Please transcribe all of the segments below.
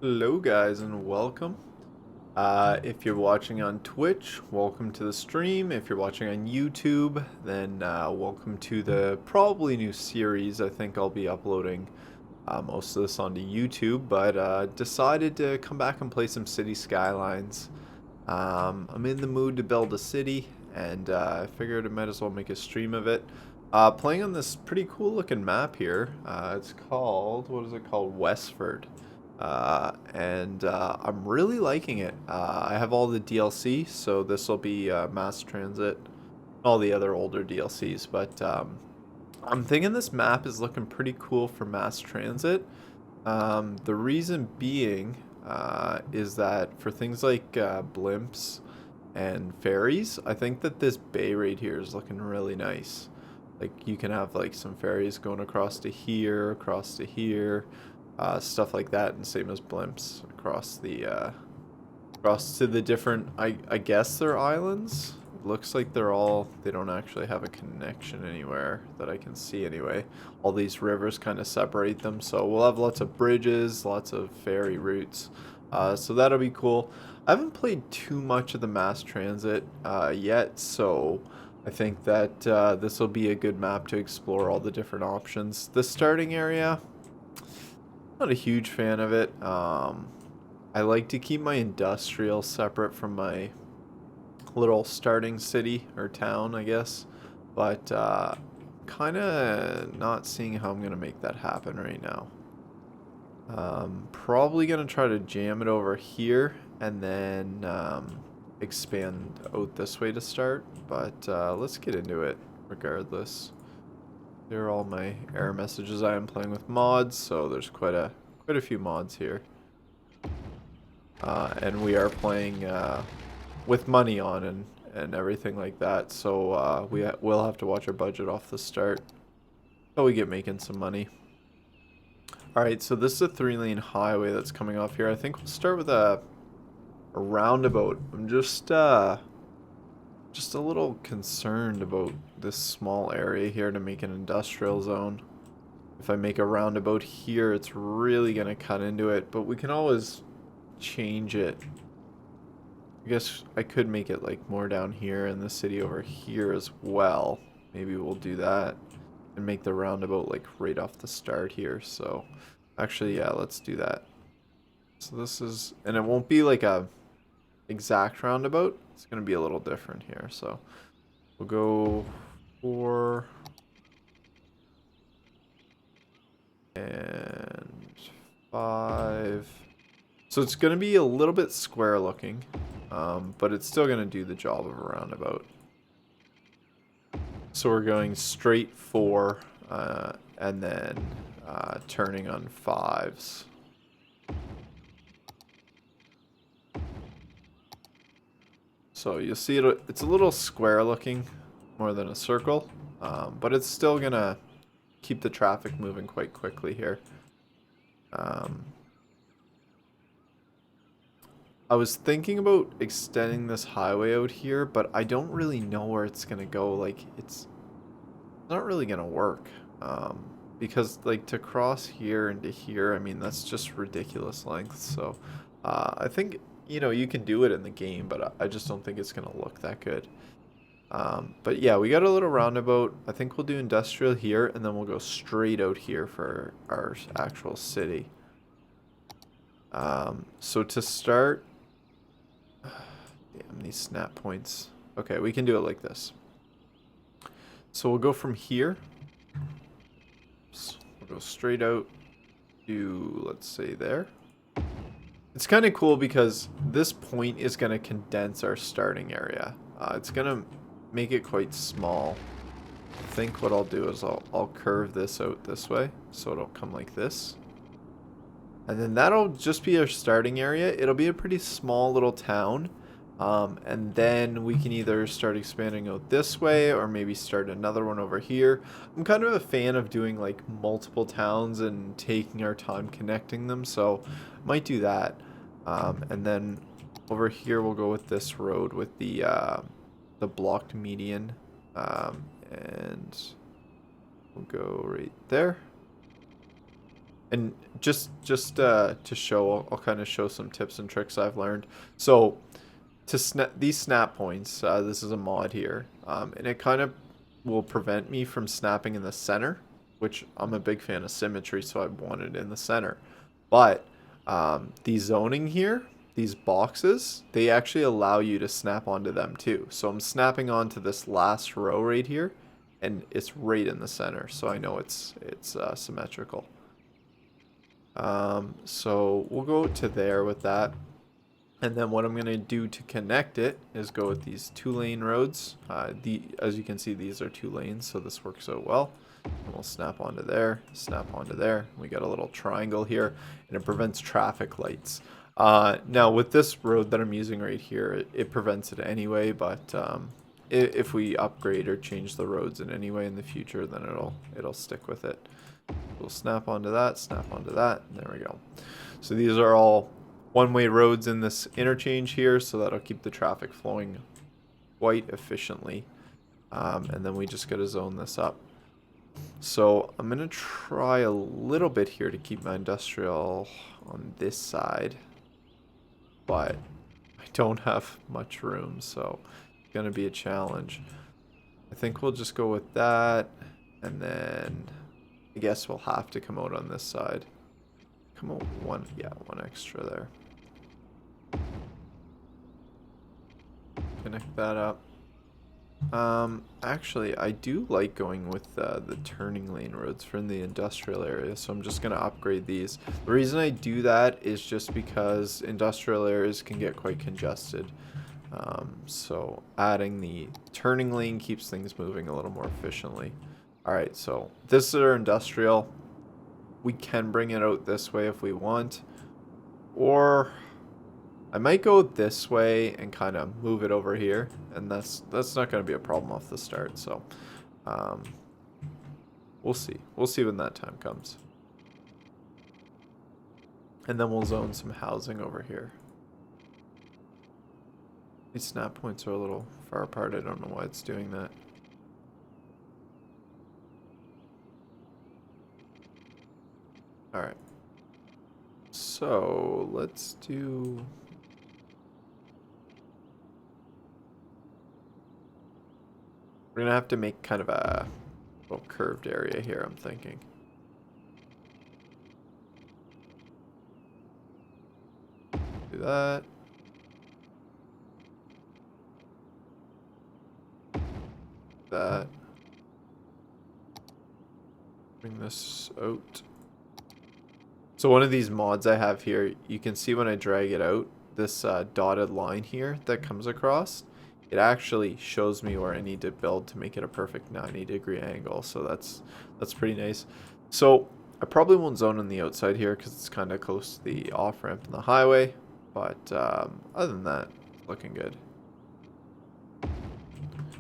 Hello guys and welcome. If you're watching on Twitch, welcome to the stream. If you're watching on YouTube, then welcome to the probably new series. I think I'll be uploading most of this onto YouTube, but decided to come back and play some City Skylines. I'm in the mood to build a city, and I figured I might as well make a stream of it. Playing on this pretty cool looking map here. It's called, what is it called? Westford. And I'm really liking it. I have all the DLC, so this will be mass transit, all the other older DLCs, but I'm thinking this map is looking pretty cool for mass transit. The reason being is that for things like blimps and ferries, I think that this bay right here is looking really nice. Like you can have like some ferries going across to here, stuff like that, and same as blimps across to the different. I guess they're islands. It looks like they don't actually have a connection anywhere that I can see anyway. All these rivers kind of separate them, so we'll have lots of bridges, lots of ferry routes. So that'll be cool. I haven't played too much of the mass transit yet, so I think that this will be a good map to explore all the different options. The starting area, not a huge fan of it. I like to keep my industrial separate from my little starting city or town, I guess. But kind of not seeing how I'm going to make that happen right now. Probably going to try to jam it over here and then expand out this way to start. But let's get into it regardless. Here are all my error messages. I am playing with mods, so there's quite a few mods here. And we are playing with money on and everything like that, so we'll have to watch our budget off the start until we get making some money. Alright, so this is a 3-lane highway that's coming off here. I think we'll start with a roundabout. I'm just a little concerned about this small area here to make an industrial zone. If I make a roundabout here, it's really going to cut into it, but we can always change it. I guess I could make it like more down here in the city over here as well. Maybe we'll do that and make the roundabout like right off the start here. So actually, yeah, let's do that. So this is, and it won't be like a exact roundabout. It's going to be a little different here. So we'll go 4 and 5. So it's going to be a little bit square looking, but it's still going to do the job of a roundabout. So we're going straight 4 and then turning on 5s. So you'll see it's a little square looking more than a circle, but it's still going to keep the traffic moving quite quickly here. I was thinking about extending this highway out here, but I don't really know where it's gonna go. Like, it's not really gonna work. Because, like, to cross here into here, I mean, that's just ridiculous length. So, I think, you know, you can do it in the game, but I just don't think it's gonna look that good. But yeah, we got a little roundabout. I think we'll do industrial here, and then we'll go straight out here for our actual city. So to start, damn, these snap points. Okay, we can do it like this. So we'll go from here. We'll go straight out to, let's say, there. It's kind of cool because this point is going to condense our starting area. It's going to make it quite small. I think what I'll do is I'll curve this out this way, so it'll come like this. And then that'll just be our starting area. It'll be a pretty small little town. And then we can either start expanding out this way or maybe start another one over here. I'm kind of a fan of doing like multiple towns and taking our time connecting them, so might do that. And then over here we'll go with this road with the blocked median, and we'll go right there. And just to show, I'll kind of show some tips and tricks I've learned. So to snap these snap points, this is a mod here, and it kind of will prevent me from snapping in the center, which I'm a big fan of symmetry, so I want it in the center. But the zoning here, these boxes, they actually allow you to snap onto them too. So I'm snapping onto this last row right here, and it's right in the center, so I know it's symmetrical. So we'll go to there with that. And then what I'm going to do to connect it is go with these 2-lane roads. As you can see, these are 2 lanes, so this works out well. And we'll snap onto there, snap onto there. We got a little triangle here, and it prevents traffic lights. Now, with this road that I'm using right here, it prevents it anyway, but if we upgrade or change the roads in any way in the future, then it'll stick with it. We'll snap onto that, and there we go. So these are all one-way roads in this interchange here, so that'll keep the traffic flowing quite efficiently. And then we just gotta zone this up. So I'm gonna try a little bit here to keep my industrial on this side, but I don't have much room, so it's gonna be a challenge. I think we'll just go with that, and then I guess we'll have to come out on this side. Come out one extra there. Connect that up. Actually, I do like going with the turning lane roads from the industrial area, so I'm just gonna upgrade these. The reason I do that is just because industrial areas can get quite congested. So adding the turning lane keeps things moving a little more efficiently. Alright, so this is our industrial. We can bring it out this way if we want, or I might go this way and kind of move it over here, and that's not going to be a problem off the start. So we'll see when that time comes, and then we'll zone some housing over here. These snap points are a little far apart. I don't know why it's doing that. All right, so let's do. We're gonna have to make kind of a little curved area here, I'm thinking. Do that. That. Bring this out. So one of these mods I have here, you can see when I drag it out, this dotted line here that comes across, it actually shows me where I need to build to make it a perfect 90-degree angle. So that's pretty nice. So I probably won't zone on the outside here because it's kind of close to the off-ramp and the highway. But other than that, looking good.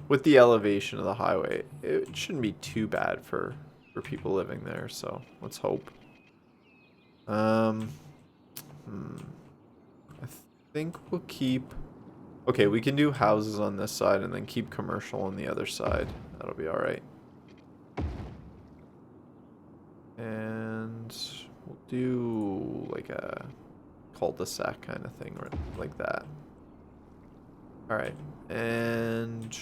With the elevation of the highway, it shouldn't be too bad for people living there. So let's hope. I think we'll keep. Okay, we can do houses on this side and then keep commercial on the other side. That'll be all right. And we'll do like a cul-de-sac kind of thing, or like that. All right, and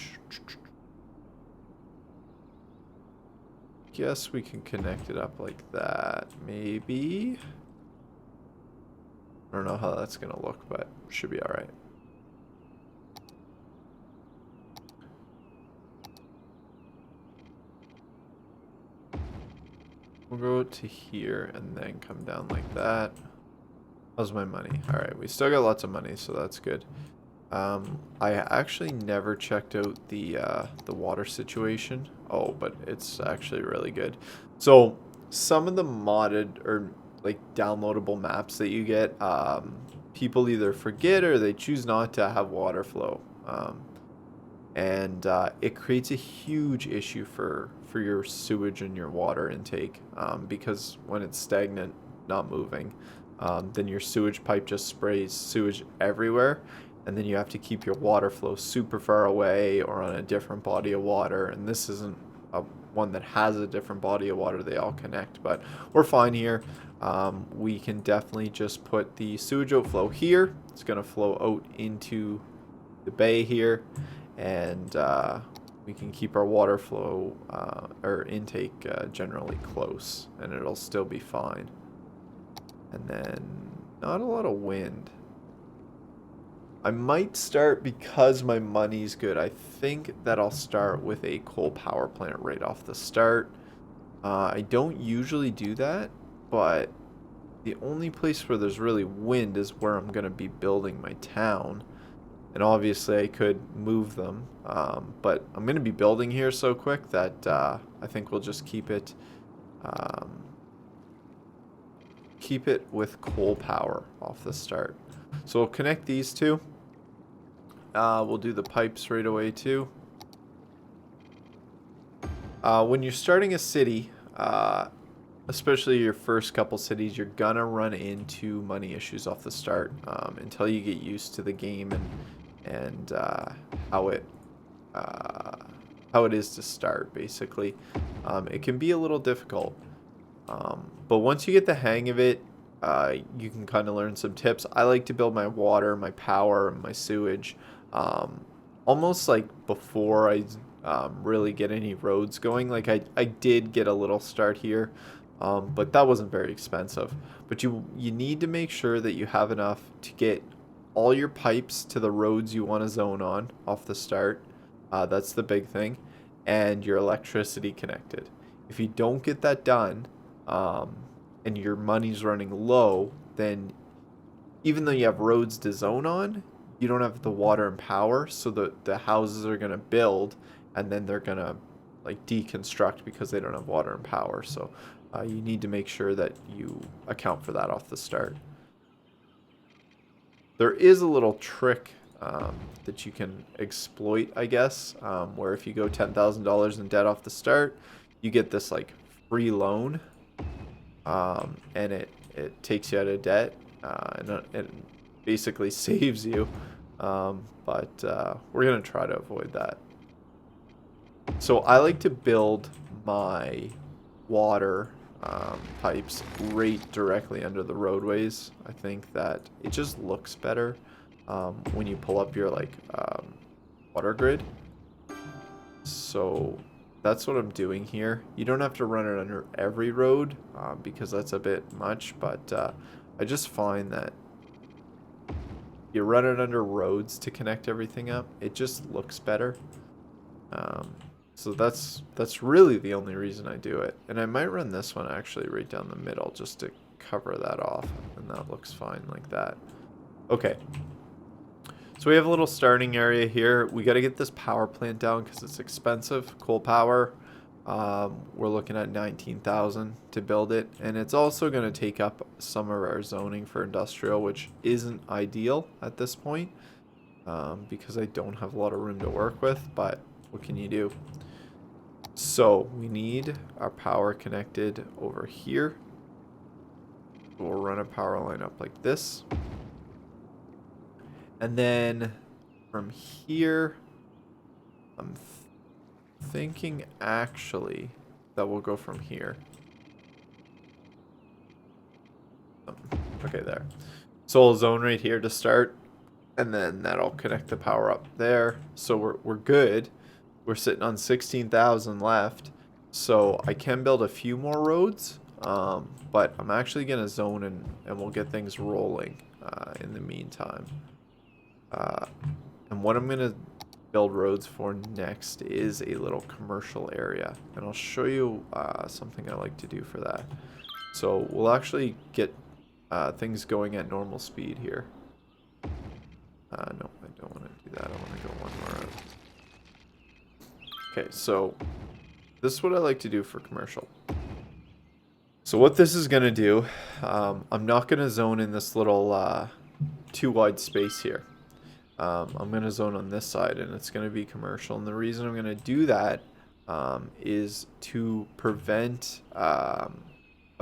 guess we can connect it up like that, maybe. I don't know how that's gonna look, but should be all right. We'll go to here and then come down like that. How's my money? All right, we still got lots of money, so that's good. I actually never checked out the water situation. Oh, but it's actually really good. So some of the modded or like downloadable maps that you get, people either forget or they choose not to have water flow, and it creates a huge issue for your sewage and your water intake, because when it's stagnant, not moving, then your sewage pipe just sprays sewage everywhere. And then you have to keep your water flow super far away or on a different body of water. And this isn't one that has a different body of water, they all connect. But we're fine here. We can definitely just put the sewage outflow here. It's going to flow out into the bay here, and we can keep our water flow or intake generally close, and it'll still be fine. And then not a lot of wind. I might start, because my money's good, I think that I'll start with a coal power plant right off the start. I don't usually do that, but the only place where there's really wind is where I'm going to be building my town. And obviously I could move them, but I'm going to be building here so quick that I think we'll just keep it with coal power off the start. So we'll connect these two. We'll do the pipes right away too. When you're starting a city, especially your first couple cities, you're gonna run into money issues off the start until you get used to the game and how it is to start. Basically, it can be a little difficult, but once you get the hang of it, you can kind of learn some tips. I like to build my water, my power, my sewage, almost like before I really get any roads going. Like I did get a little start here, but that wasn't very expensive. But you need to make sure that you have enough to get all your pipes to the roads you want to zone on off the start. That's the big thing. And your electricity connected. If you don't get that done, and your money's running low, then even though you have roads to zone on, you don't have the water and power, so the houses are going to build, and then they're going to like deconstruct because they don't have water and power. So you need to make sure that you account for that off the start. There is a little trick that you can exploit, I guess, where if you go $10,000 in debt off the start, you get this like free loan, and it takes you out of debt, and it basically saves you, but we're gonna try to avoid that. So I like to build my water pipes right directly under the roadways. I think that it just looks better when you pull up your like water grid. So that's what I'm doing here. You don't have to run it under every road because that's a bit much, but I just find that you run it under roads to connect everything up, it just looks better. So that's really the only reason I do it. And I might run this one actually right down the middle just to cover that off, and that looks fine like that. Okay. So we have a little starting area here. We got to get this power plant down because it's expensive. Coal power, we're looking at 19,000 to build it, and it's also going to take up some of our zoning for industrial, which isn't ideal at this point because I don't have a lot of room to work with, but what can you do? So we need our power connected over here. We'll run a power line up like this. And then from here, I'm thinking actually that we'll go from here. Okay, there. So we'll zone right here to start, and then that'll connect the power up there. So we're good. We're sitting on 16,000 left. So I can build a few more roads, but I'm actually going to zone and we'll get things rolling in the meantime. And what I'm going to build roads for next is a little commercial area. And I'll show you something I like to do for that. So we'll actually get things going at normal speed here. No, I don't want to do that. I want to go one more road. Okay, so this is what I like to do for commercial. So what this is going to do, I'm not going to zone in this little too wide space here. I'm going to zone on this side, and it's going to be commercial. And the reason I'm going to do that is to prevent a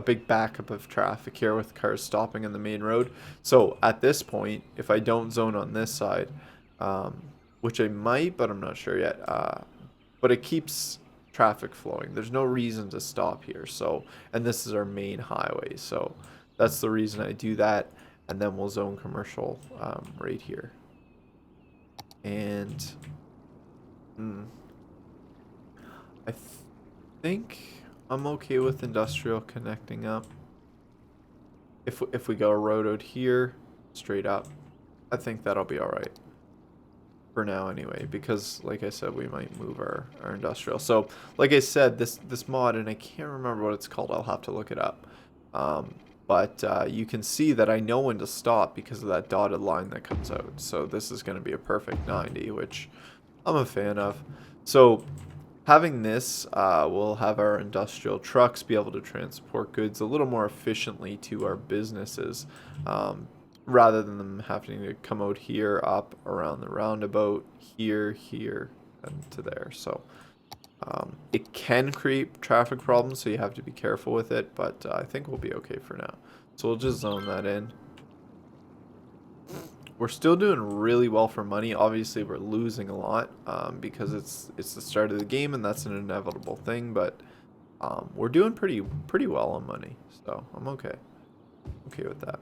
big backup of traffic here with cars stopping on the main road. So at this point, if I don't zone on this side, which I might, but I'm not sure yet, but it keeps traffic flowing. There's no reason to stop here. So, and this is our main highway. So that's the reason I do that. And then we'll zone commercial right here. And I think I'm okay with industrial connecting up. If we go a road out here, straight up, I think that'll be all right. For now anyway, because like I said, we might move our industrial. So like I said, this mod, and I can't remember what it's called, I'll have to look it up. But you can see that I know when to stop because of that dotted line that comes out. So this is going to be a perfect 90, which I'm a fan of. So having this, we'll have our industrial trucks be able to transport goods a little more efficiently to our businesses, rather than them having to come out here, up around the roundabout, here, and to there. So it can create traffic problems, so you have to be careful with it, but I think we'll be okay for now. So we'll just zone that in. We're still doing really well for money. Obviously, we're losing a lot because it's the start of the game, and that's an inevitable thing. But we're doing pretty well on money, so I'm okay. Okay with that.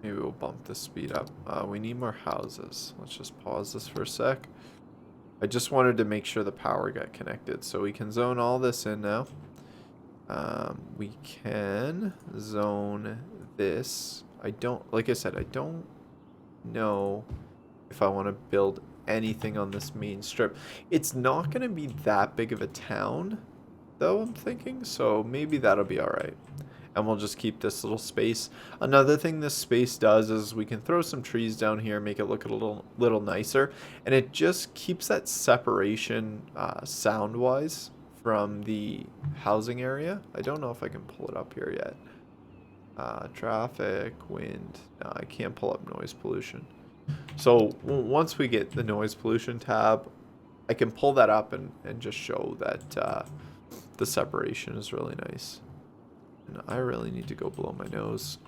Maybe we'll bump the speed up. We need more houses. Let's just pause this for a sec. I just wanted to make sure the power got connected. So we can zone all this in now. We can zone this. Like I said, I don't know if I want to build anything on this main strip. It's not going to be that big of a town, though, I'm thinking. So maybe that'll be all right. And we'll just keep this little space. Another thing this space does is we can throw some trees down here, make it look a little nicer, and it just keeps that separation sound-wise from the housing area. I don't know if I can pull it up here yet. Traffic, wind. No, I can't pull up noise pollution. So once we get the noise pollution tab, I can pull that up and just show that the separation is really nice. And I really need to go blow my nose.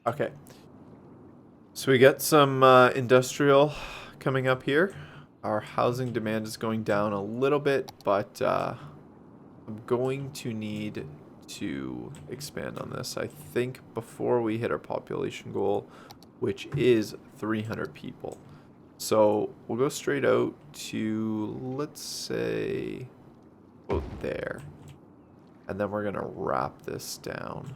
Okay. So we got some industrial coming up here. Our housing demand is going down a little bit, but I'm going to need to expand on this. I think before we hit our population goal, which is 300 people. So we'll go straight out to, let's say, about there. And then we're going to wrap this down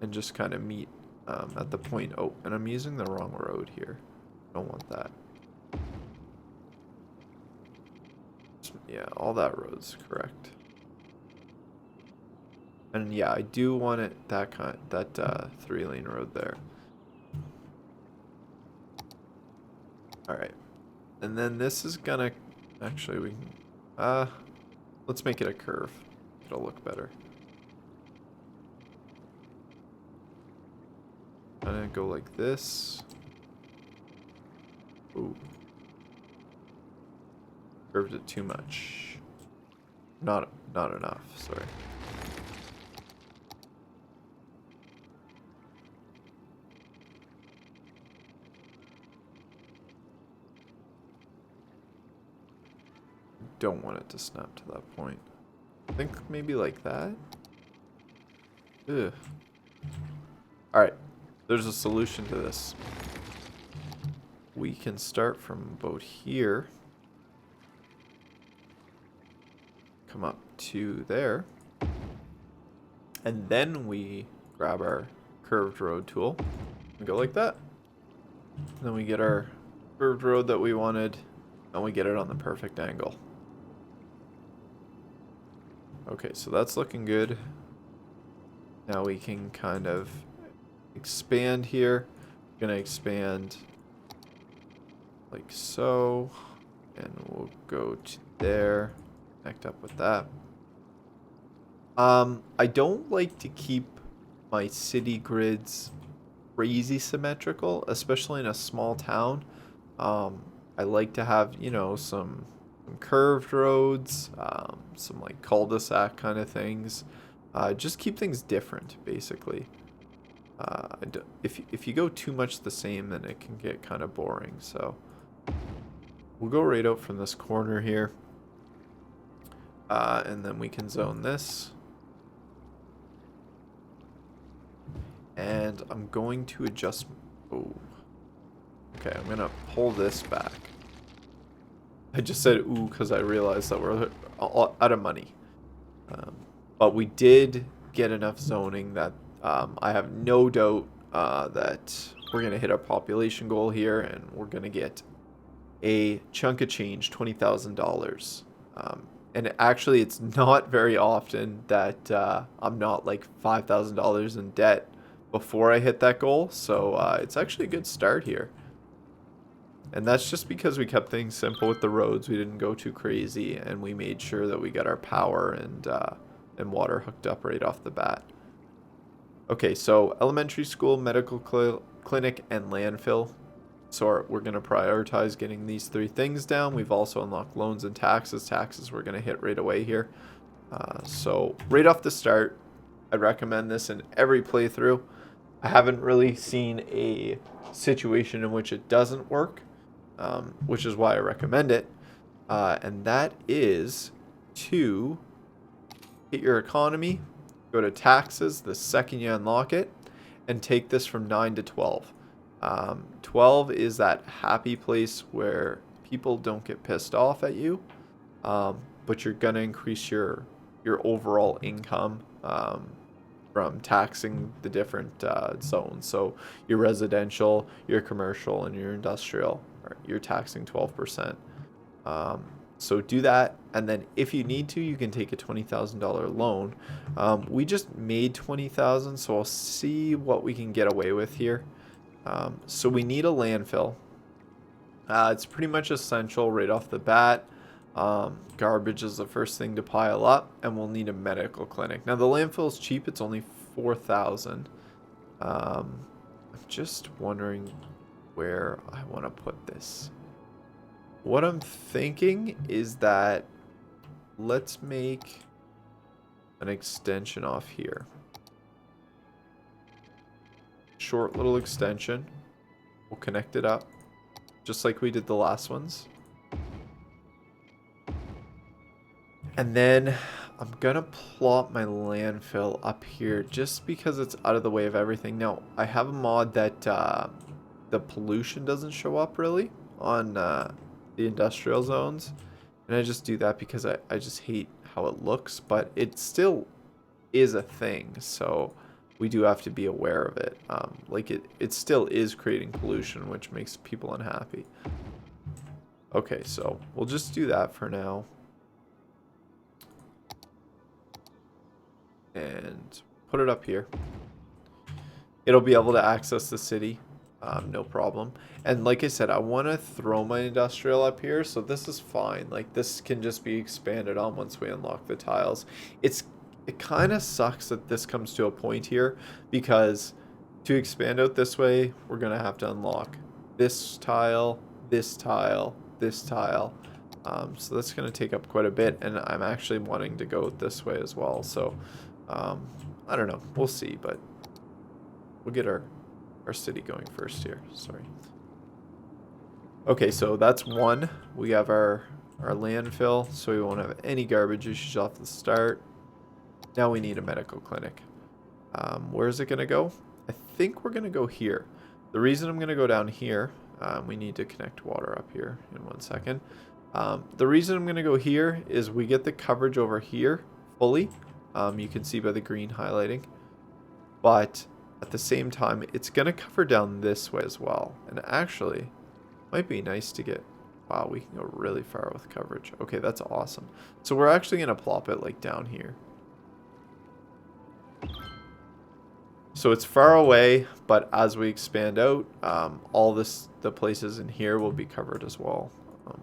and just kind of meet at the point. Oh, and I'm using the wrong road here. Don't want that. Yeah, all that road's correct. And yeah, I do want it that 3-lane road there. Alright. And then this is gonna... Actually, we can... let's make it a curve. It'll look better. I'm gonna go like this. Ooh. Curved it too much. Not enough, sorry. Don't want it to snap to that point. I think maybe like that. Ugh. Alright, there's a solution to this. We can start from about here. Come up to there. And then we grab our curved road tool and go like that. And then we get our curved road that we wanted, and we get it on the perfect angle. Okay, so that's looking good. Now we can kind of expand here. We're gonna expand like so, and we'll go to there, connect up with that. I don't like to keep my city grids crazy symmetrical, especially in a small town. Um, I like to have, you know, some curved roads, some like cul-de-sac kind of things. Just keep things different, basically. If you go too much the same, then it can get kind of boring. So we'll go right out from this corner here, and then we can zone this. And I'm going to adjust. Oh, okay. I'm gonna pull this back. I just said ooh because I realized that we're out of money. But we did get enough zoning that I have no doubt that we're going to hit our population goal here, and we're going to get a chunk of change, $20,000. And actually, it's not very often that I'm not like $5,000 in debt before I hit that goal. So it's actually a good start here. And that's just because we kept things simple with the roads. We didn't go too crazy, and we made sure that we got our power and water hooked up right off the bat. Okay, so elementary school, medical clinic, and landfill. So we're going to prioritize getting these three things down. We've also unlocked loans and taxes. Taxes we're going to hit right away here. So right off the start, I'd recommend this in every playthrough. I haven't really seen a situation in which it doesn't work, which is why I recommend it. And that is to hit your economy, go to taxes the second you unlock it, and take this from 9 to 12. 12 is that happy place where people don't get pissed off at you, but you're going to increase your overall income from taxing the different zones. So your residential, your commercial, and your industrial, you're taxing 12%. So do that, and then if you need to, you can take a $20,000 loan. We just made 20,000, so I'll see what we can get away with here. So we need a landfill. It's pretty much essential right off the bat. Garbage is the first thing to pile up, and we'll need a medical clinic. Now the landfill is cheap; it's only 4,000. I'm just wondering where I want to put this. What I'm thinking is that let's make an extension off here. Short little extension. We'll connect it up just like we did the last ones. And then I'm gonna plop my landfill up here just because it's out of the way of everything. Now, I have a mod that the pollution doesn't show up really on the industrial zones, and I just do that because I just hate how it looks, but it still is a thing, so we do have to be aware of it. Like it still is creating pollution, which makes people unhappy. Okay, so we'll just do that for now, and put it up here. It'll be able to access the city. No problem. And like I said, I want to throw my industrial up here, so this is fine. Like, this can just be expanded on once we unlock the tiles. It kind of sucks that this comes to a point here, because to expand out this way, we're going to have to unlock this tile, this tile, this tile. So that's going to take up quite a bit, and I'm actually wanting to go this way as well. So, I don't know. We'll see, but we'll get our city going first here. Sorry. Okay, so that's one. We have our landfill, so we won't have any garbage issues off the start. Now we need a medical clinic. Where is it going to go? I think we're going to go here. The reason I'm going to go down here, we need to connect water up here in 1 second. The reason I'm going to go here is we get the coverage over here fully. You can see by the green highlighting. But at the same time, it's going to cover down this way as well. And actually, might be nice to get... Wow, we can go really far with coverage. Okay, that's awesome. So we're actually going to plop it like down here. So it's far away, but as we expand out, all the places in here will be covered as well.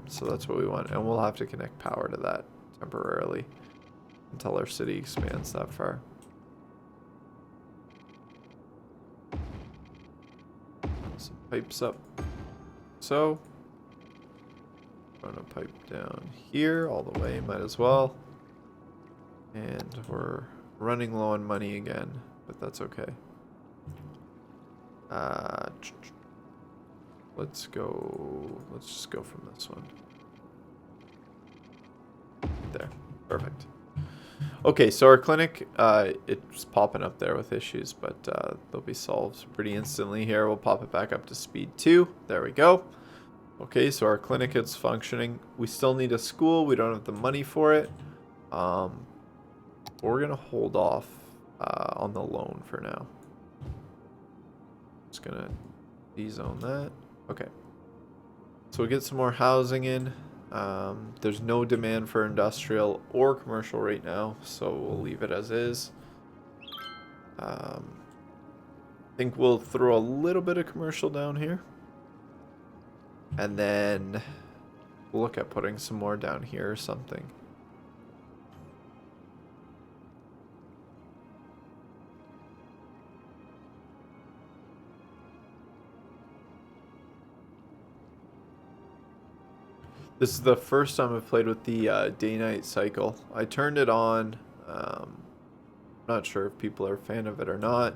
So that's what we want. And we'll have to connect power to that temporarily until our city expands that far. some pipes up. So, run a pipe down here all the way, might as well. And we're running low on money again, but that's okay. Let's just go from this one. There, perfect. Okay, so our clinic, it's popping up there with issues, but they'll be solved pretty instantly here. We'll pop it back up to speed 2. There we go. Okay, so our clinic is functioning. We still need a school. We don't have the money for it. We're going to hold off on the loan for now. Just going to de-zone that. Okay. So we get some more housing in. There's no demand for industrial or commercial right now, so we'll leave it as is. I think we'll throw a little bit of commercial down here. And then we'll look at putting some more down here or something. This is the first time I've played with the day-night cycle. I turned it on. Not sure if people are a fan of it or not,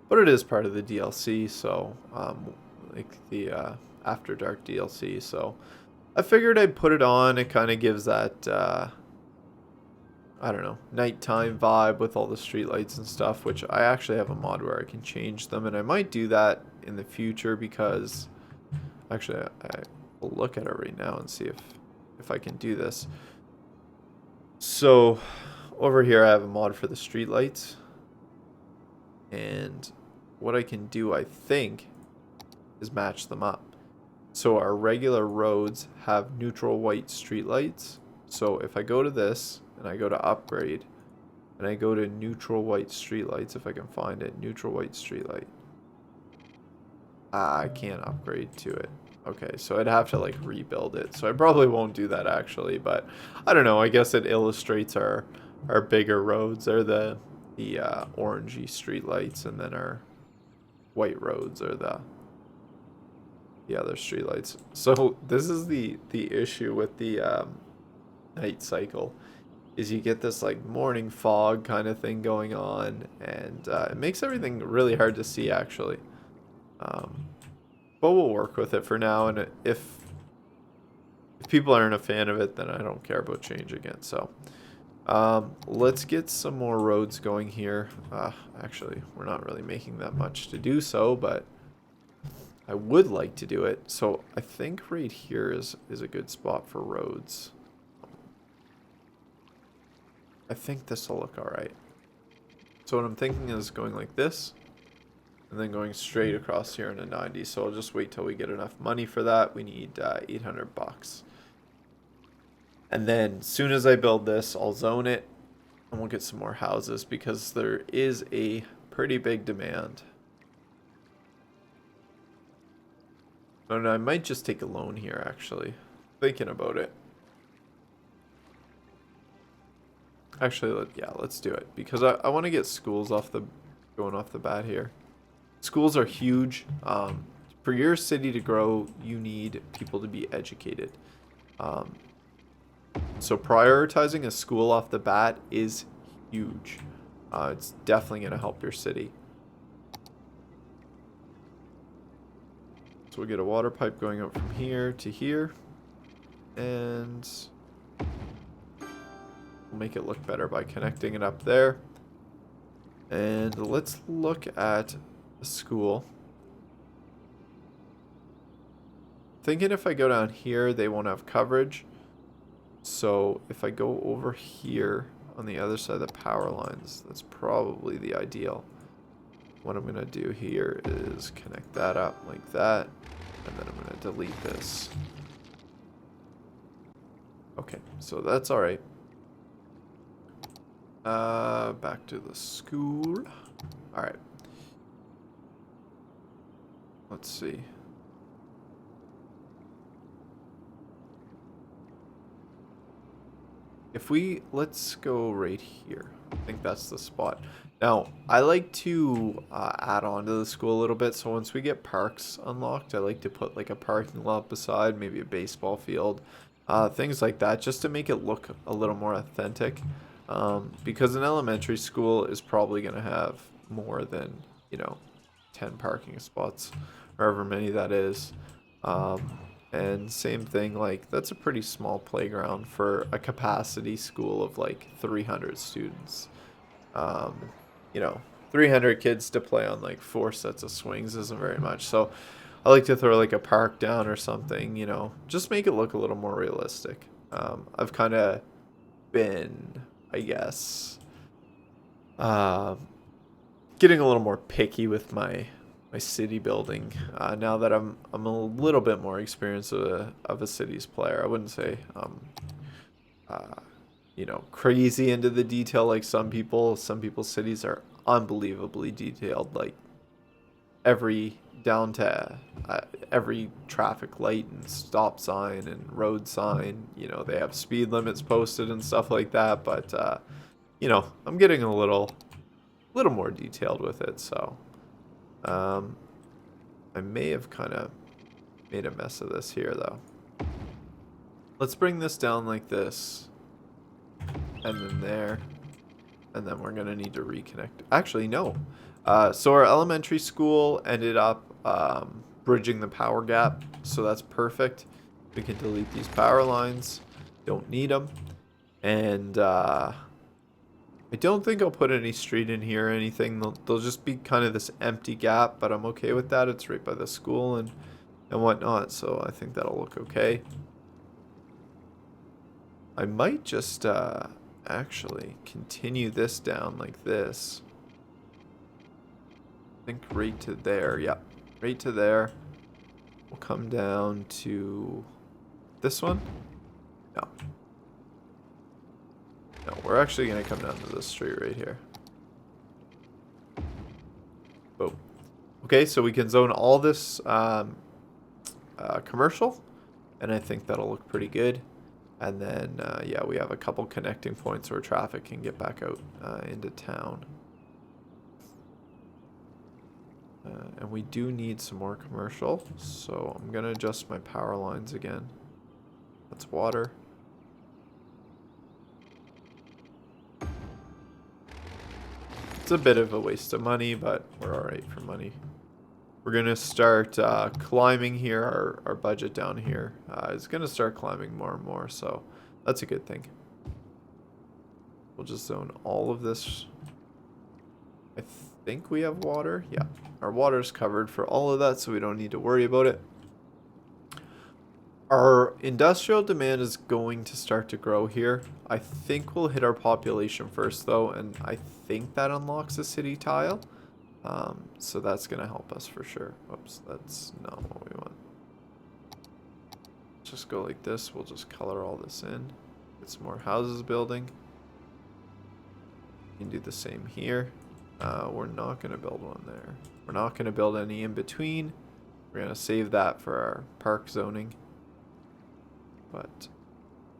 but it is part of the DLC, so like the After Dark DLC. So I figured I'd put it on. It kind of gives that I don't know, nighttime vibe with all the streetlights and stuff, which I actually have a mod where I can change them, and I might do that in the future because actually I will look at it right now and see if I can do this. So over here I have a mod for the streetlights, and what I can do, I think, is match them up. So our regular roads have neutral white streetlights. So if I go to this and I go to upgrade and I go to neutral white streetlights, if I can find it, neutral white streetlight. I can't upgrade to it. Okay, so I'd have to like rebuild it. So I probably won't do that actually, but I don't know. I guess it illustrates our bigger roads. They're the orangey streetlights, and then our white roads are the other streetlights. So this is the issue with the night cycle, is you get this like morning fog kind of thing going on, and it makes everything really hard to see actually. But we'll work with it for now, and if people aren't a fan of it, then I don't care about changing it. So let's get some more roads going here. Actually, we're not really making that much to do so, but I would like to do it. So I think right here is a good spot for roads. I think this will look alright. So what I'm thinking is going like this, and then going straight across here in a 90. So I'll just wait till we get enough money for that. We need 800 bucks. And then as soon as I build this, I'll zone it, and we'll get some more houses because there is a pretty big demand. And I might just take a loan here actually. Thinking about it. Actually, let's do it because I want to get schools going off the bat here. Schools are huge. For your city to grow, you need people to be educated. So prioritizing a school off the bat is huge. It's definitely going to help your city. So we get a water pipe going up from here to here, and we'll make it look better by connecting it up there. And let's look at a school. Thinking if I go down here, they won't have coverage. So if I go over here on the other side of the power lines, that's probably the ideal. What I'm going to do here is connect that up like that, and then I'm going to delete this. Okay, so that's all right. Back to the school. All right. Let's see. Let's go right here. I think that's the spot. Now, I like to add on to the school a little bit. So once we get parks unlocked, I like to put like a parking lot beside, maybe a baseball field, things like that, just to make it look a little more authentic. Because an elementary school is probably going to have more than, you know, 10 parking spots, however many that is. And same thing, like that's a pretty small playground for a capacity school of like 300 students. Um, you know, 300 kids to play on like 4 sets of swings isn't very much. So I like to throw like a park down or something, you know, just make it look a little more realistic. I've kind of been, I guess, uh, getting a little more picky with my city building now that I'm a little bit more experienced of a cities player. I wouldn't say uh, you know, crazy into the detail like some people. Some people's cities are unbelievably detailed, like every down to every traffic light and stop sign and road sign. You know, they have speed limits posted and stuff like that. But you know, I'm getting a little more detailed with it. So um, I may have kind of made a mess of this here, though. Let's bring this down like this, and then there, and then we're gonna need to reconnect. Actually, no. So our elementary school ended up bridging the power gap, so that's perfect. We can delete these power lines. Don't need them. And I don't think I'll put any street in here or anything. They'll just be kind of this empty gap, but I'm okay with that. It's right by the school and whatnot, so I think that'll look okay. I might just actually continue this down like this. I think right to there. Yep, right to there. We'll come down to this one. No. No, we're actually going to come down to this street right here. Boom. Okay, so we can zone all this commercial, and I think that'll look pretty good. And then, yeah, we have a couple connecting points where traffic can get back out into town. And we do need some more commercial, so I'm going to adjust my power lines again. That's water. It's a bit of a waste of money, but we're alright for money. We're going to start climbing here. Our budget down here is going to start climbing more and more, so that's a good thing. We'll just zone all of this. I think we have water. Yeah, our water's covered for all of that, so we don't need to worry about it. Our industrial demand is going to start to grow here. I think we'll hit our population first, though, and I think that unlocks a city tile. So that's going to help us for sure. Oops, that's not what we want. Just go like this. We'll just color all this in. Get some more houses building. You can do the same here. We're not going to build one there. We're not going to build any in between. We're going to save that for our park zoning. But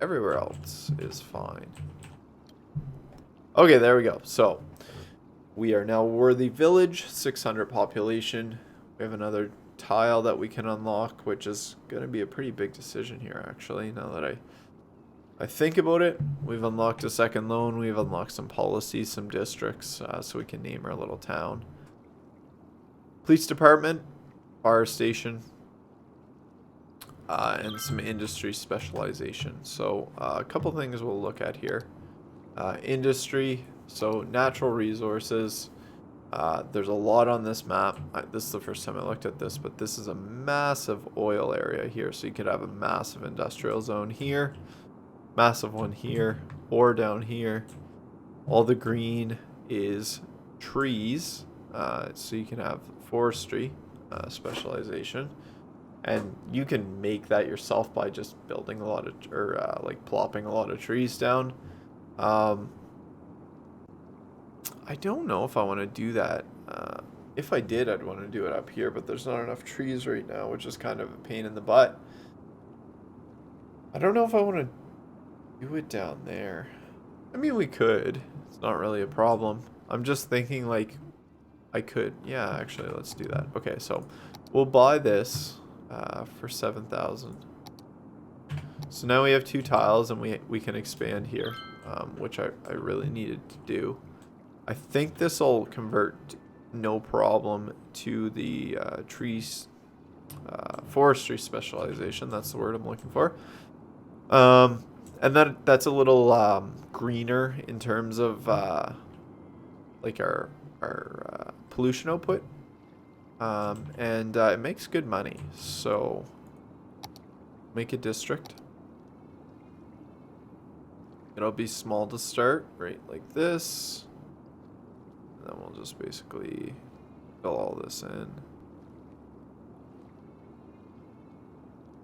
everywhere else is fine. Okay, there we go. So we are now Worthy Village, 600 population. We have another tile that we can unlock, which is going to be a pretty big decision here, actually, now that I think about it. We've unlocked a second loan. We've unlocked some policies, some districts, so we can name our little town. Police department, fire station, and some industry specialization. So a couple things we'll look at here. Industry, so natural resources. There's a lot on this map. This is the first time I looked at this, but this is a massive oil area here. So you could have a massive industrial zone here, massive one here, or down here. All the green is trees, so you can have forestry specialization. And you can make that yourself by just building a lot of, or like plopping a lot of trees down. I don't know if I want to do that. If I did, I'd want to do it up here, but there's not enough trees right now, which is kind of a pain in the butt. I don't know if I want to do it down there. I mean, we could. It's not really a problem. I'm just thinking like I could. Yeah, actually, let's do that. Okay, so we'll buy this for 7,000. So now we have 2 tiles and we can expand here, which I really needed to do. I think this will convert no problem to the Forestry Specialization. That's the word I'm looking for. And that's a little greener in terms of like our pollution output. And it makes good money. So make a district. It'll be small to start, right like this. And then we'll just basically fill all this in.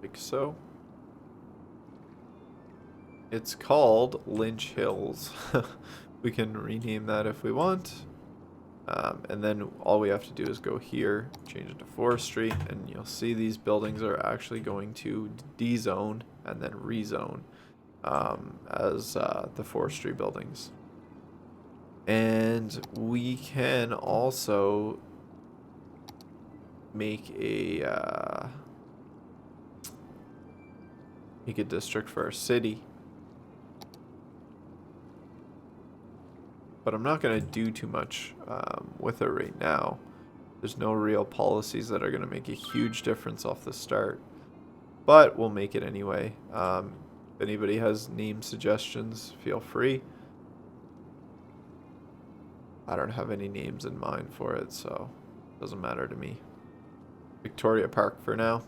Like so. It's called Lynch Hills. We can rename that if we want. And then all we have to do is go here, change it to forestry, and you'll see these buildings are actually going to D-zone and then rezone as the forestry buildings. And we can also make a district for our city. But I'm not going to do too much with it right now. There's no real policies that are going to make a huge difference off the start. But we'll make it anyway. If anybody has name suggestions, feel free. I don't have any names in mind for it, so it doesn't matter to me. Victoria Park for now.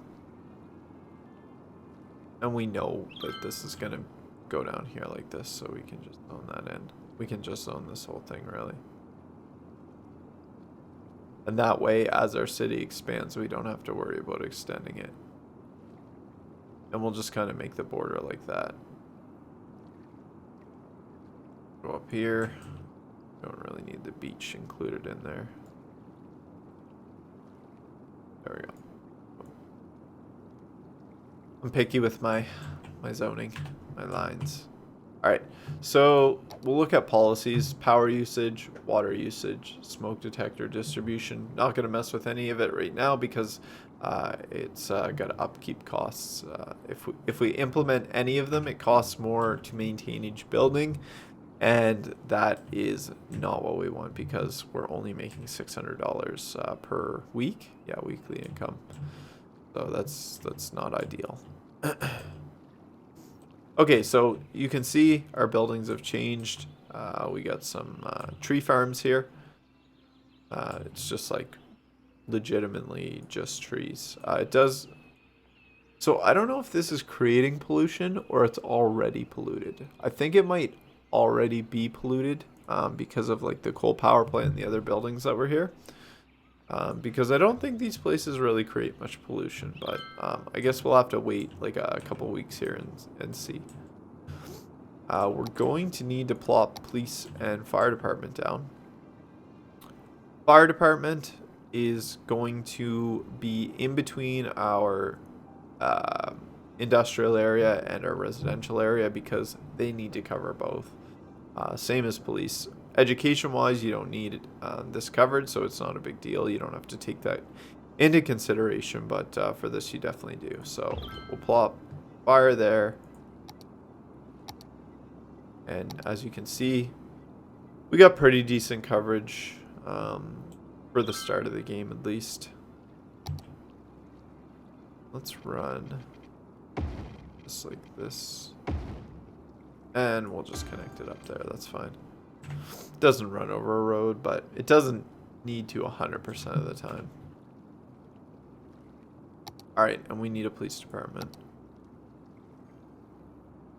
And we know that this is going to go down here like this, so we can just zone that in. We can just zone this whole thing, really. And that way, as our city expands, we don't have to worry about extending it. And we'll just kind of make the border like that. Go up here. Don't really need the beach included in there. There we go. I'm picky with my zoning, my lines. Alright, so we'll look at policies, power usage, water usage, smoke detector distribution. Not going to mess with any of it right now because it's got upkeep costs. If we implement any of them, it costs more to maintain each building. And that is not what we want because we're only making $600 per week. Yeah, weekly income. So that's not ideal. Okay, so you can see our buildings have changed. We got some tree farms here. It's just like legitimately just trees. It does. So I don't know if this is creating pollution or it's already polluted. I think it might already be polluted because of like the coal power plant and the other buildings that were here. Because I don't think these places really create much pollution, but I guess we'll have to wait like a couple weeks here and see. We're going to need to plop police and fire department down. Fire department is going to be in between our industrial area and our residential area because they need to cover both. Same as police. Education-wise, you don't need this covered, so it's not a big deal. You don't have to take that into consideration, but for this, you definitely do. So we'll plop fire there. And as you can see, we got pretty decent coverage for the start of the game, at least. Let's run just like this. And we'll just connect it up there. That's fine. Doesn't run over a road, but it doesn't need to 100% of the time. Alright, and we need a police department.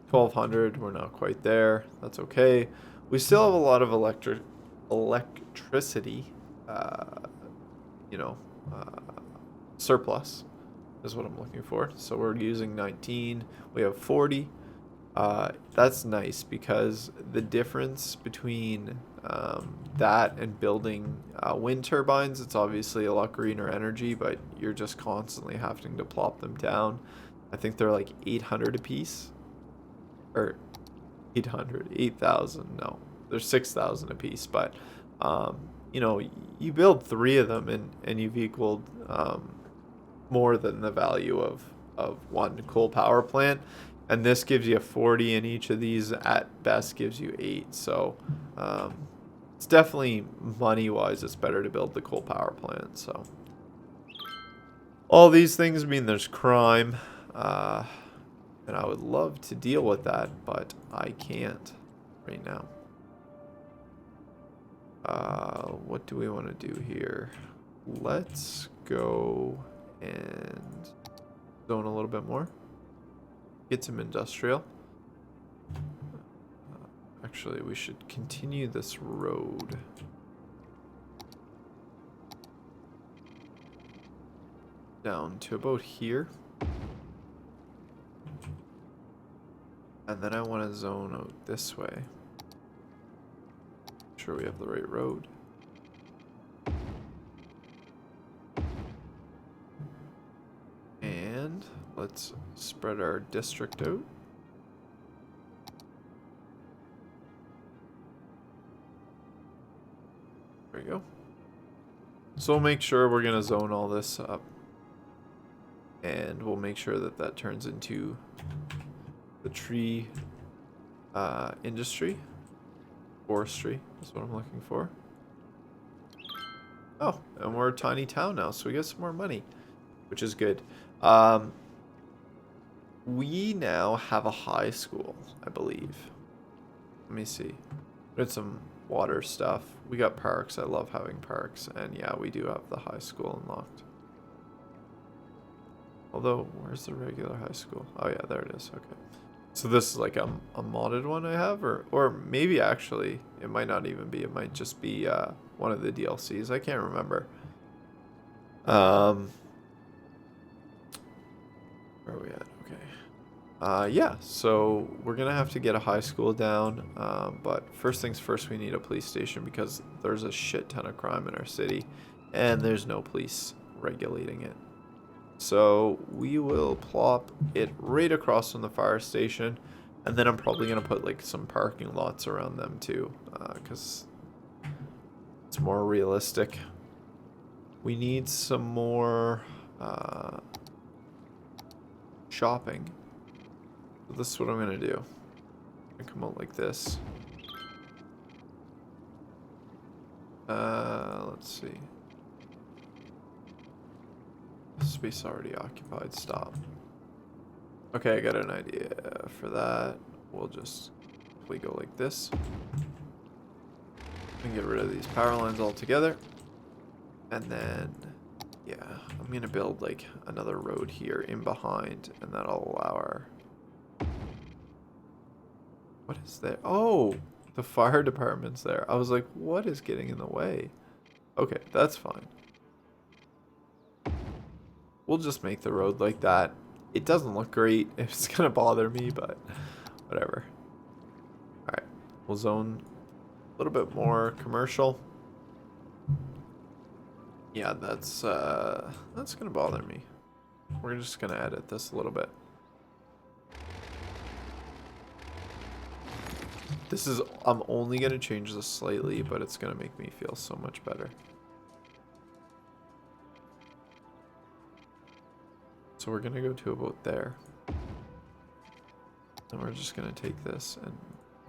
1,200, we're not quite there. That's okay. We still have a lot of electricity, surplus is what I'm looking for. So we're using 19. We have 40. That's nice because the difference between that and building wind turbines, it's obviously a lot greener energy, but you're just constantly having to plop them down. I think they're like 800 a piece. Or 800, 8,000. No, there's 6,000 a piece, but you know, you build 3 of them and you've equaled more than the value of one coal power plant. And this gives you 40, and each of these at best gives you 8. So it's definitely money-wise, it's better to build the coal power plant. So all these things mean there's crime, and I would love to deal with that, but I can't right now. What do we want to do here? Let's go and zone a little bit more. Get some industrial. Actually, we should continue this road. Down to about here. And then I want to zone out this way. Make sure we have the right road. And let's spread our district out. There we go. So we'll make sure we're going to zone all this up. And we'll make sure that that turns into the tree industry. Forestry is what I'm looking for. Oh, and we're a tiny town now, so we get some more money, which is good. We now have a high school, I believe. Let me see. We got some water stuff. We got parks. I love having parks. And yeah, we do have the high school unlocked. Although, where's the regular high school? Oh yeah, there it is. Okay. So this is like a modded one I have, or maybe actually it might not even be. It might just be one of the DLCs. I can't remember. Where are we at? Okay. Yeah, so we're gonna have to get a high school down. But first things first, we need a police station because there's a shit ton of crime in our city, and there's no police regulating it. So we will plop it right across from the fire station, and then I'm probably going to put like some parking lots around them too, because it's more realistic. We need some more shopping. So this is what I'm going to do. I'm going to come out like this. Let's see. Space already occupied. Stop. Okay, I got an idea for that. We'll just simply go like this and get rid of these power lines altogether. And then, yeah, I'm gonna build like another road here in behind, and that'll allow our. What is there? Oh, the fire department's there. I was like, what is getting in the way? Okay, that's fine. We'll just make the road like that. It doesn't look great. It's gonna bother me, but whatever. Alright, we'll zone a little bit more commercial. Yeah, that's gonna bother me. We're just gonna edit this a little bit. This is, I'm only gonna change this slightly, but it's gonna make me feel so much better. So we're gonna go to about there. And we're just gonna take this and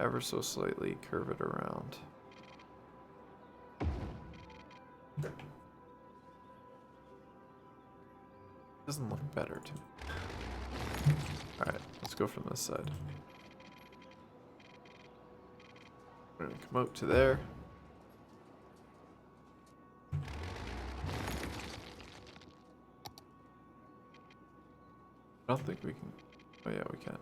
ever so slightly curve it around. Doesn't look better to me. Alright, let's go from this side. We're gonna come out to there. I don't think we can. Oh yeah, we can.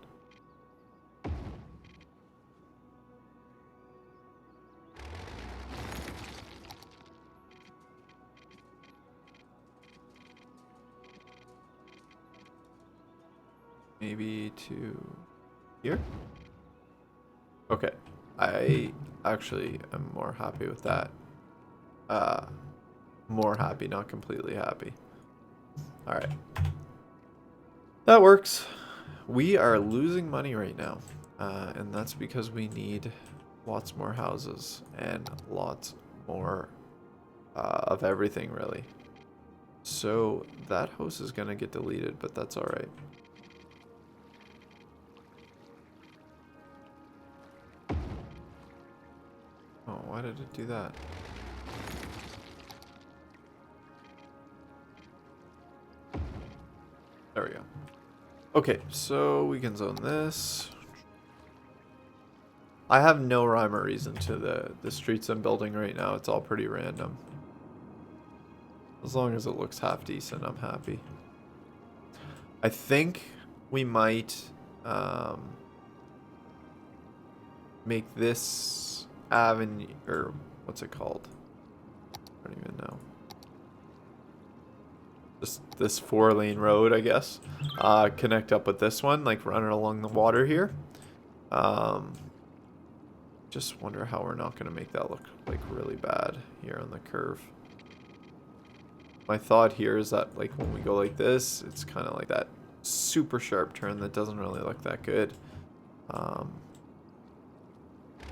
Maybe to here? Okay. I actually am more happy with that. More happy, not completely happy. Alright. That works. We are losing money right now. And that's because we need lots more houses and lots more of everything, really. So that house is going to get deleted, but that's all right. Oh, why did it do that? There we go. Okay, so we can zone this. I have no rhyme or reason to the streets I'm building right now. It's all pretty random. As long as it looks half decent, I'm happy. I think we might make this avenue, or what's it called? I don't even know. Just this 4-lane road, I guess. Connect up with this one, like run it along the water here. Just wonder how we're not going to make that look like really bad here on the curve. My thought here is that like when we go like this, it's kind of like that super sharp turn that doesn't really look that good.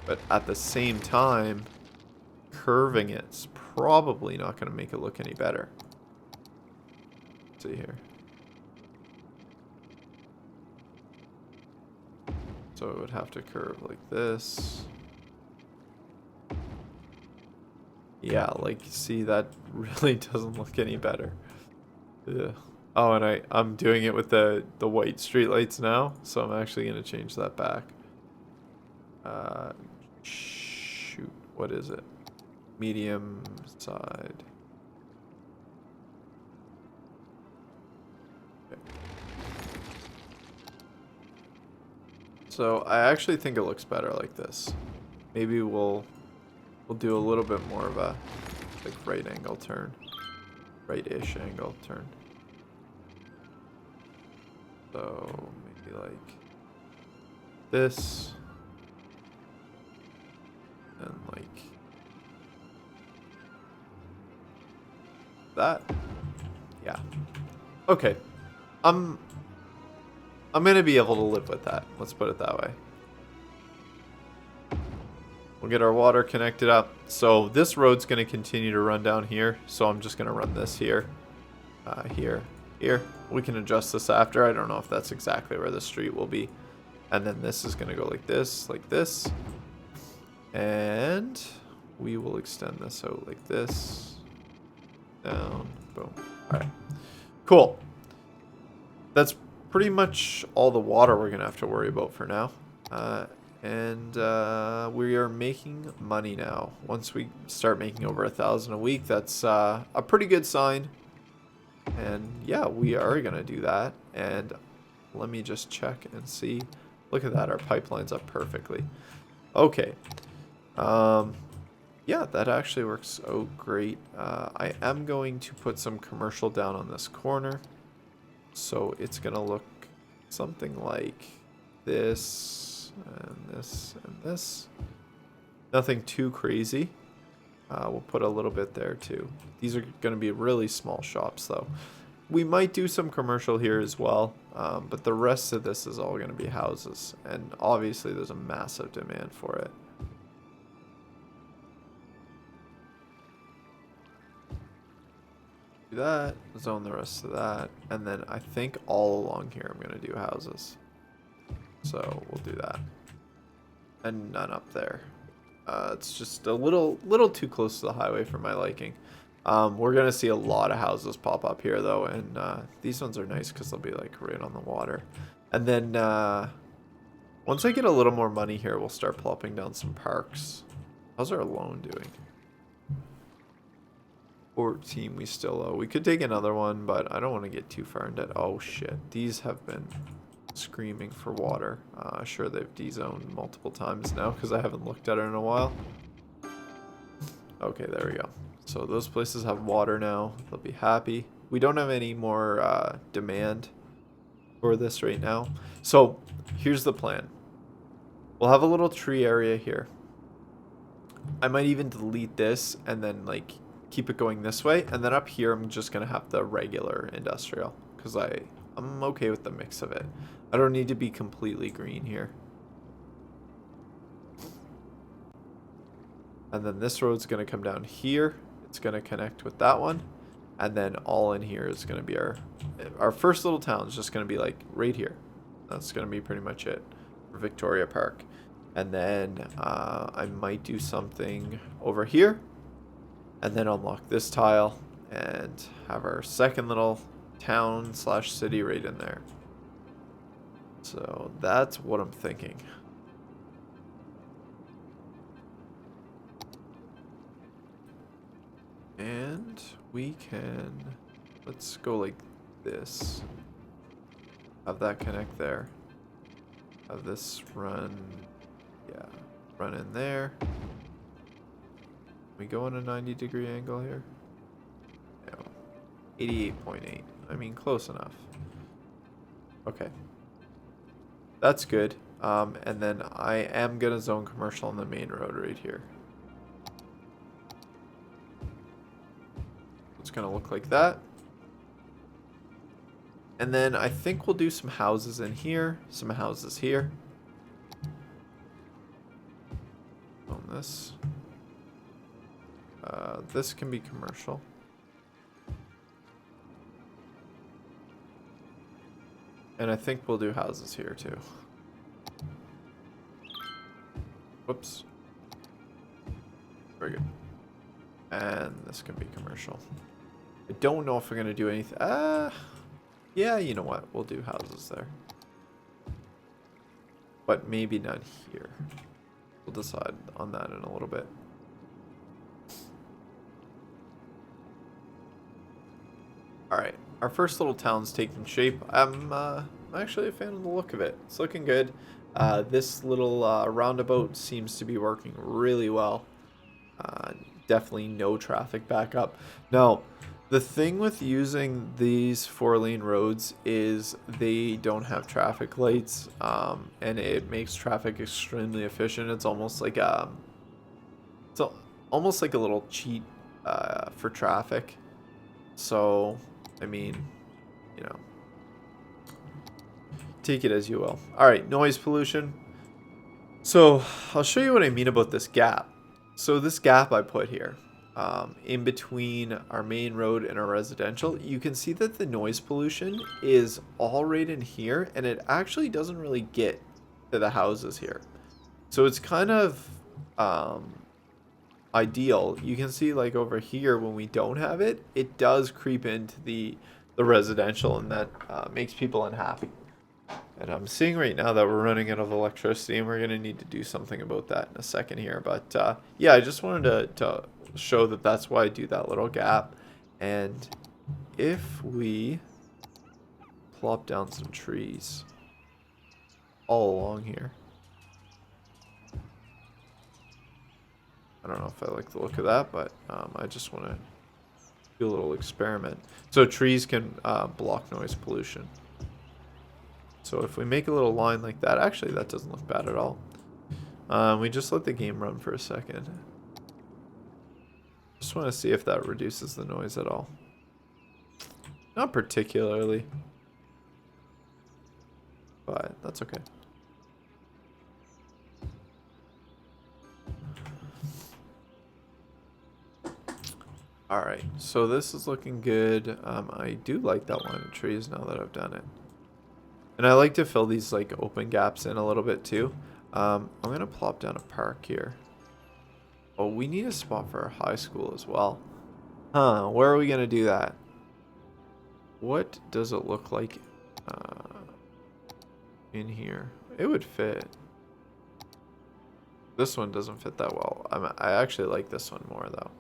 But at the same time, curving it's probably not going to make it look any better. Let's see here. So it would have to curve like this. Yeah, like, see, that really doesn't look any better. Yeah. Oh, and I'm doing it with the white streetlights now, so I'm actually going to change that back. Shoot, what is it? Medium side. Okay. So I actually think it looks better like this. Maybe we'll do a little bit more of a like right angle turn. Right-ish angle turn. So maybe like this. And like that. Yeah. Okay. I'm gonna be able to live with that. Let's put it that way. We'll get our water connected up. So this road's going to continue to run down here. So I'm just going to run this here. Here. We can adjust this after. I don't know if that's exactly where the street will be. And then this is going to go like this. And we will extend this out like this. Down. Boom. Alright. Cool. That's pretty much all the water we're going to have to worry about for now. And we are making money now. Once we start making over 1,000 a week, that's a pretty good sign. And yeah, we are gonna do that. And let me just check and see. Look at that, our pipeline's up perfectly. Okay. Yeah, that actually works out great. I am going to put some commercial down on this corner. So it's gonna look something like this. And this and this. Nothing too crazy. We'll put a little bit there too. These are going to be really small shops though. We might do some commercial here as well, but the rest of this is all going to be houses, and obviously there's a massive demand for it. Do that, zone the rest of that, and then I think all along here I'm going to do houses. So we'll do that. And none up there. It's just a little too close to the highway for my liking. We're going to see a lot of houses pop up here, though. And these ones are nice because they'll be like right on the water. And then once I get a little more money here, we'll start plopping down some parks. How's our loan doing? 14 we still owe. We could take another one, but I don't want to get too far into it. Oh, shit. These have been screaming for water. Sure, they've de-zoned multiple times now because I haven't looked at it in a while. Okay, there we go. So those places have water now. They'll be happy. We don't have any more demand for this right now. So here's the plan. We'll have a little tree area here. I might even delete this and then like keep it going this way. And then up here, I'm just going to have the regular industrial because I'm okay with the mix of it. I don't need to be completely green here. And then this road's going to come down here. It's going to connect with that one. And then all in here is going to be our first little town is just going to be like right here. That's going to be pretty much it for Victoria Park. And then I might do something over here. And then unlock this tile and have our second little town slash city right in there. So that's what I'm thinking. And we can, let's go like this. Have that connect there. Have this run, yeah, run in there. We go in a 90-degree angle here. No, 88.8. I mean, close enough. Okay. That's good. And then I am gonna zone commercial on the main road right here. It's gonna look like that. And then I think we'll do some houses in here, some houses here. On this. This can be commercial. And I think we'll do houses here too. Whoops. Very good. And this can be commercial. I don't know if we're going to do anything. Yeah, you know what? We'll do houses there. But maybe not here. We'll decide on that in a little bit. Alright, our first little town's taking shape. I'm actually a fan of the look of it. It's looking good. This little roundabout seems to be working really well. Definitely no traffic backup. Now, the thing with using these 4-lane roads is they don't have traffic lights, and it makes traffic extremely efficient. It's almost like almost like a little cheat for traffic. So, I mean, you know, take it as you will. All right, noise pollution. So I'll show you what I mean about this gap. So this gap I put here, in between our main road and our residential, you can see that the noise pollution is all right in here, and it actually doesn't really get to the houses here. So it's kind of ideal. You can see like over here when we don't have it, it does creep into the residential, and that makes people unhappy. And I'm seeing right now that we're running out of electricity, and we're going to need to do something about that in a second here. But yeah, I just wanted to show that that's why I do that little gap. And if we plop down some trees all along here. I don't know if I like the look of that, but I just want to do a little experiment. So trees can block noise pollution. So if we make a little line like that, actually that doesn't look bad at all. We just let the game run for a second. Just want to see if that reduces the noise at all. Not particularly, but that's okay. Alright, so this is looking good. I do like that line of trees now that I've done it. And I like to fill these like open gaps in a little bit too. I'm going to plop down a park here. Oh, we need a spot for our high school as well. Huh, where are we going to do that? What does it look like in here? It would fit. This one doesn't fit that well. I actually like this one more though.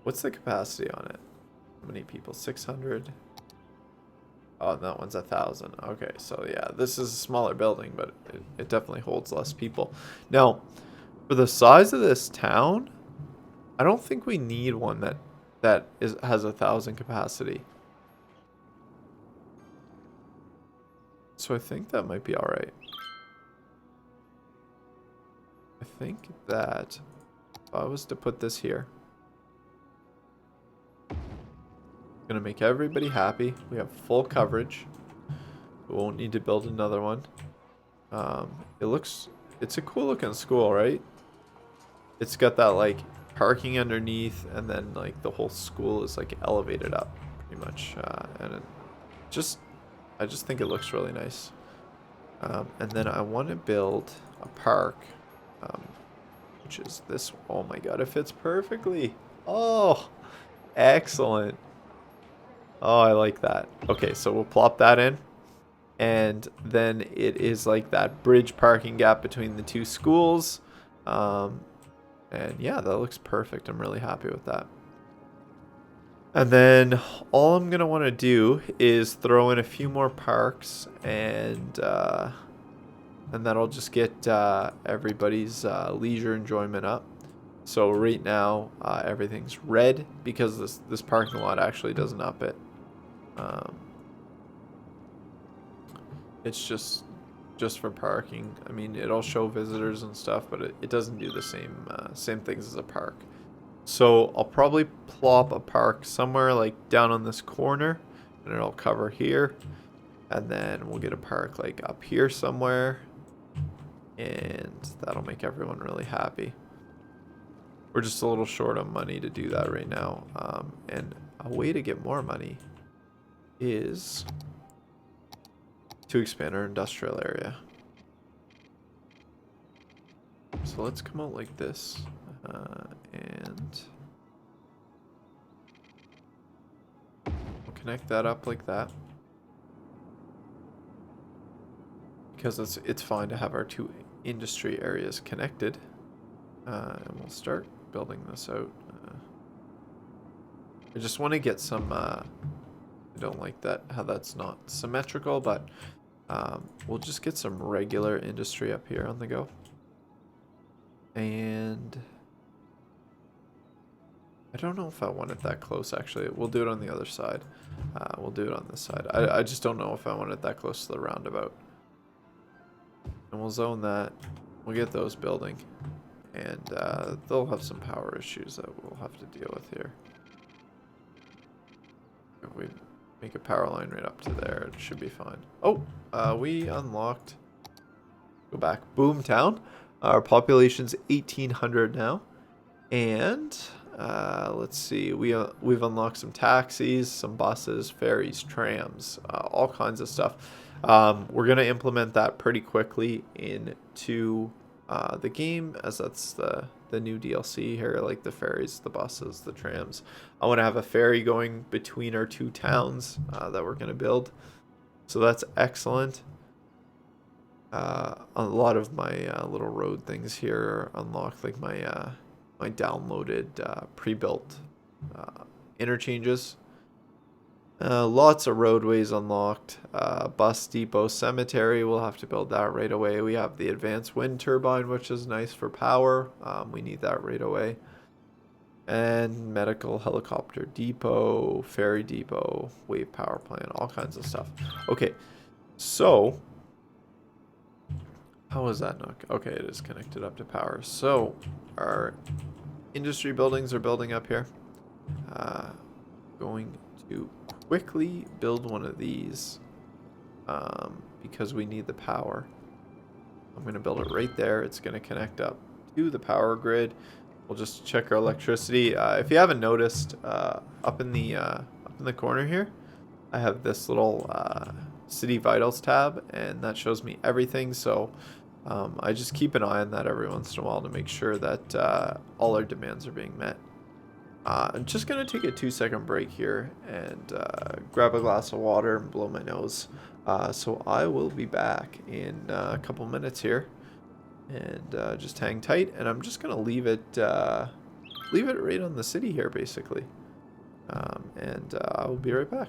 What's the capacity on it? How many people? 600? Oh, and that one's 1,000. Okay, so yeah, this is a smaller building, but it definitely holds less people. Now, for the size of this town, I don't think we need one that has 1,000 capacity. So I think that might be all right. I think that if I was to put this here, gonna make everybody happy. We have full coverage. We won't need to build another one. It's a cool looking school, right? it's got that like parking underneath, and then like the whole school is like elevated up pretty much, and it just I just think it looks really nice. And then I want to build a park, um, which is this. Oh my god, it fits perfectly. Oh, excellent. Oh, I like that. Okay, so we'll plop that in. And then it is like that bridge parking gap between the two schools. Um, and yeah, that looks perfect. I'm really happy with that. And then all I'm going to want to do is throw in a few more parks, and that'll just get everybody's leisure enjoyment up. So right now, everything's red because this parking lot actually doesn't up it. It's just for parking. I mean, it'll show visitors and stuff, but it doesn't do the same things as a park. So I'll probably plop a park somewhere like down on this corner, and it'll cover here. And then we'll get a park like up here somewhere, and that'll make everyone really happy. We're just a little short on money to do that right now. And a way to get more money is to expand our industrial area. So let's come out like this, and we'll connect that up like that, because it's fine to have our two industry areas connected. And we'll start building this out. I just want to get some. I don't like that how that's not symmetrical, but we'll just get some regular industry up here on the go. And I don't know if I want it that close, actually. We'll do it on the other side. We'll do it on this side. I just don't know if I want it that close to the roundabout. And we'll zone that. We'll get those building. And they'll have some power issues that we'll have to deal with here. If we make a power line right up to there, it should be fine. Oh, we unlocked. Go back. Boomtown. Our population's 1,800 now. And let's see. We've unlocked some taxis, some buses, ferries, trams, all kinds of stuff. We're going to implement that pretty quickly into the game, as that's the new DLC here, like the ferries, the buses, the trams. I want to have a ferry going between our two towns that we're going to build. So that's excellent. A lot of my little road things here are unlocked, like my my downloaded pre-built interchanges. Lots of roadways unlocked. Bus depot, cemetery, we'll have to build that right away. We have the advanced wind turbine, which is nice for power. We need that right away. And medical helicopter depot, ferry depot, wave power plant, all kinds of stuff. Okay, so how is that not? Okay, it is connected up to power. So our industry buildings are building up here. Going to quickly build one of these because we need the power. I'm going to build it right there. It's going to connect up to the power grid. We'll just check our electricity. If you haven't noticed, up in the corner here, I have this little City Vitals tab, and that shows me everything. So I just keep an eye on that every once in a while to make sure that all our demands are being met. I'm just going to take a 2-second break here and grab a glass of water and blow my nose. So I will be back in a couple minutes here. And just hang tight. And I'm just going to leave it right on the city here, basically. And I'll be right back.